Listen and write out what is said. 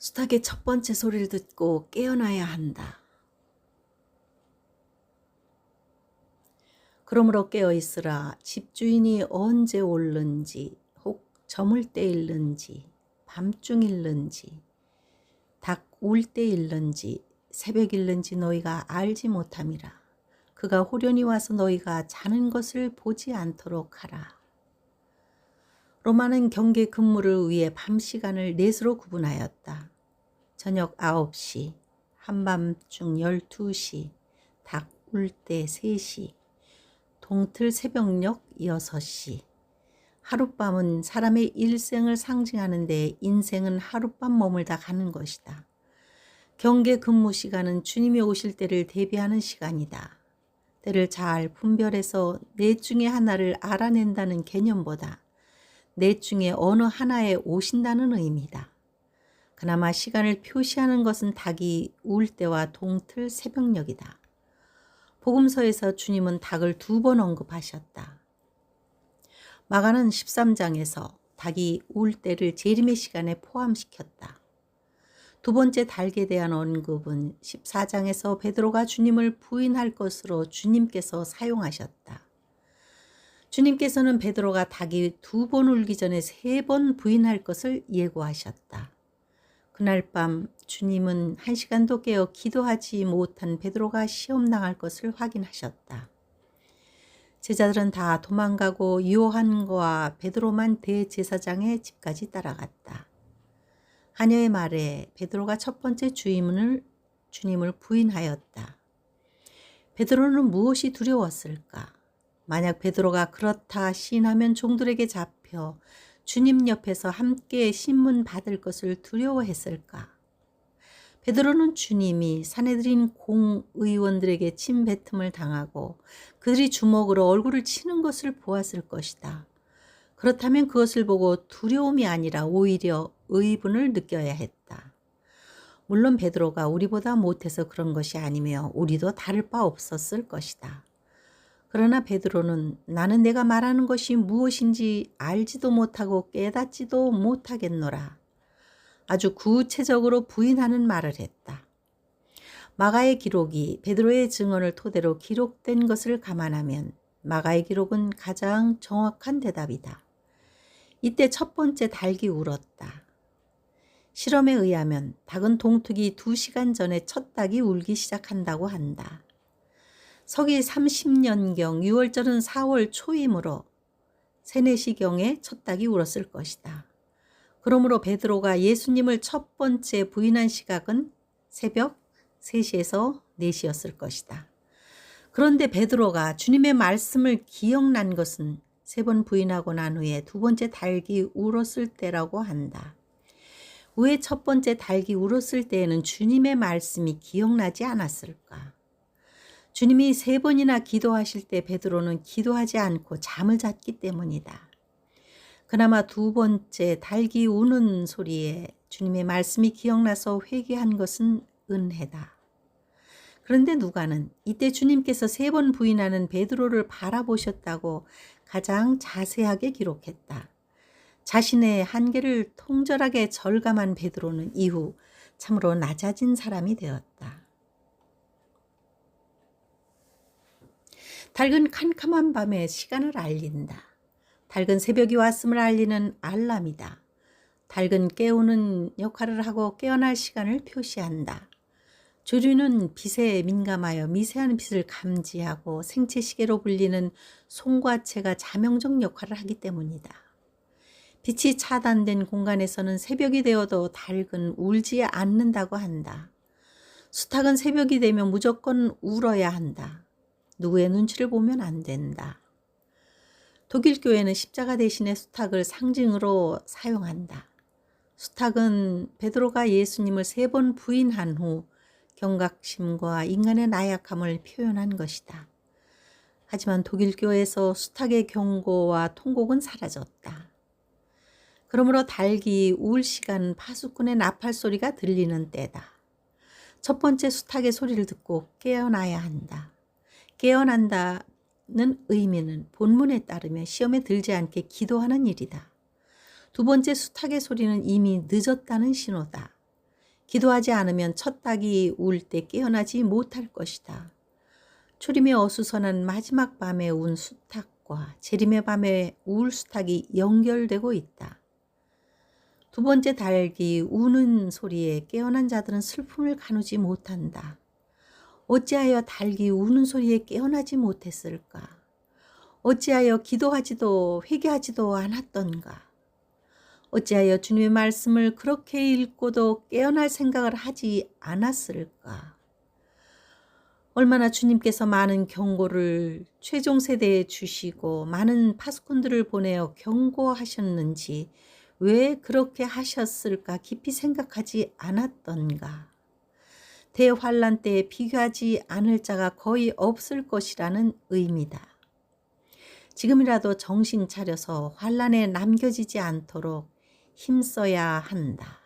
수탉의 첫 번째 소리를 듣고 깨어나야 한다. 그러므로 깨어 있으라. 집주인이 언제 올는지, 혹 저물 때일는지, 밤중일는지, 닭 울 때일는지, 새벽일는지 너희가 알지 못함이라. 그가 호련히 와서 너희가 자는 것을 보지 않도록 하라. 로마는 경계 근무를 위해 밤 시간을 넷으로 구분하였다. 저녁 9시, 한밤중 12시, 닭 울 때 3시, 동틀 새벽녘 6시. 하룻밤은 사람의 일생을 상징하는데 인생은 하룻밤 머물다 가는 것이다. 경계 근무 시간은 주님이 오실 때를 대비하는 시간이다. 때를 잘 분별해서 넷 중에 하나를 알아낸다는 개념보다 넷 중에 어느 하나에 오신다는 의미다. 그나마 시간을 표시하는 것은 닭이 울 때와 동틀 새벽녘이다. 복음서에서 주님은 닭을 2번 언급하셨다. 마가는 13장에서 닭이 울 때를 재림의 시간에 포함시켰다. 두 번째 닭에 대한 언급은 14장에서 베드로가 주님을 부인할 것으로 주님께서 사용하셨다. 주님께서는 베드로가 닭이 2번 울기 전에 3번 부인할 것을 예고하셨다. 그날 밤 주님은 1시간도 깨어 기도하지 못한 베드로가 시험당할 것을 확인하셨다. 제자들은 다 도망가고 요한과 베드로만 대제사장의 집까지 따라갔다. 하녀의 말에 베드로가 첫 번째 주님을 부인하였다. 베드로는 무엇이 두려웠을까? 만약 베드로가 그렇다 시인하면 종들에게 잡혀 주님 옆에서 함께 신문 받을 것을 두려워했을까? 베드로는 주님이 사내들인 공의원들에게 침뱉음을 당하고 그들이 주먹으로 얼굴을 치는 것을 보았을 것이다. 그렇다면 그것을 보고 두려움이 아니라 오히려 의분을 느껴야 했다. 물론 베드로가 우리보다 못해서 그런 것이 아니며 우리도 다를 바 없었을 것이다. 그러나 베드로는 나는 내가 말하는 것이 무엇인지 알지도 못하고 깨닫지도 못하겠노라. 아주 구체적으로 부인하는 말을 했다. 마가의 기록이 베드로의 증언을 토대로 기록된 것을 감안하면 마가의 기록은 가장 정확한 대답이다. 이때 첫 번째 닭이 울었다. 실험에 의하면 닭은 동트기 2시간 전에 첫 닭이 울기 시작한다고 한다. 서기 30년경 6월절은 4월 초이므로 3, 4시경에 첫 닭이 울었을 것이다. 그러므로 베드로가 예수님을 첫 번째 부인한 시각은 새벽 3시에서 4시였을 것이다. 그런데 베드로가 주님의 말씀을 기억난 것은 3번 부인하고 난 후에 두 번째 닭이 울었을 때라고 한다. 왜 첫 번째 닭이 울었을 때에는 주님의 말씀이 기억나지 않았을까? 주님이 3번이나 기도하실 때 베드로는 기도하지 않고 잠을 잤기 때문이다. 그나마 두 번째 닭이 우는 소리에 주님의 말씀이 기억나서 회개한 것은 은혜다. 그런데 누가는 이때 주님께서 3번 부인하는 베드로를 바라보셨다고 가장 자세하게 기록했다. 자신의 한계를 통절하게 절감한 베드로는 이후 참으로 낮아진 사람이 되었다. 닭은 캄캄한 밤에 시간을 알린다. 닭은 새벽이 왔음을 알리는 알람이다. 닭은 깨우는 역할을 하고 깨어날 시간을 표시한다. 조류는 빛에 민감하여 미세한 빛을 감지하고 생체시계로 불리는 송과체가 자명적 역할을 하기 때문이다. 빛이 차단된 공간에서는 새벽이 되어도 닭은 울지 않는다고 한다. 수탉은 새벽이 되면 무조건 울어야 한다. 누구의 눈치를 보면 안 된다. 독일 교회는 십자가 대신에 수탉을 상징으로 사용한다. 수탉은 베드로가 예수님을 3번 부인한 후 경각심과 인간의 나약함을 표현한 것이다. 하지만 독일 교회에서 수탉의 경고와 통곡은 사라졌다. 그러므로 닭이 울 시간은 파수꾼의 나팔 소리가 들리는 때다. 첫 번째 수탉의 소리를 듣고 깨어나야 한다. 깨어난다는 의미는 본문에 따르며 시험에 들지 않게 기도하는 일이다. 두 번째 수탉의 소리는 이미 늦었다는 신호다. 기도하지 않으면 첫 닭이 울 때 깨어나지 못할 것이다. 초림에 어수선한 마지막 밤에 운 수탉과 재림의 밤에 울 수탉이 연결되고 있다. 두 번째 닭이 우는 소리에 깨어난 자들은 슬픔을 가누지 못한다. 어찌하여 닭이 우는 소리에 깨어나지 못했을까? 어찌하여 기도하지도 회개하지도 않았던가? 어찌하여 주님의 말씀을 그렇게 읽고도 깨어날 생각을 하지 않았을까? 얼마나 주님께서 많은 경고를 최종 세대에 주시고 많은 파수꾼들을 보내어 경고하셨는지 왜 그렇게 하셨을까 깊이 생각하지 않았던가? 대환란 때에 비교하지 않을 자가 거의 없을 것이라는 의미다. 지금이라도 정신 차려서 환란에 남겨지지 않도록 힘써야 한다.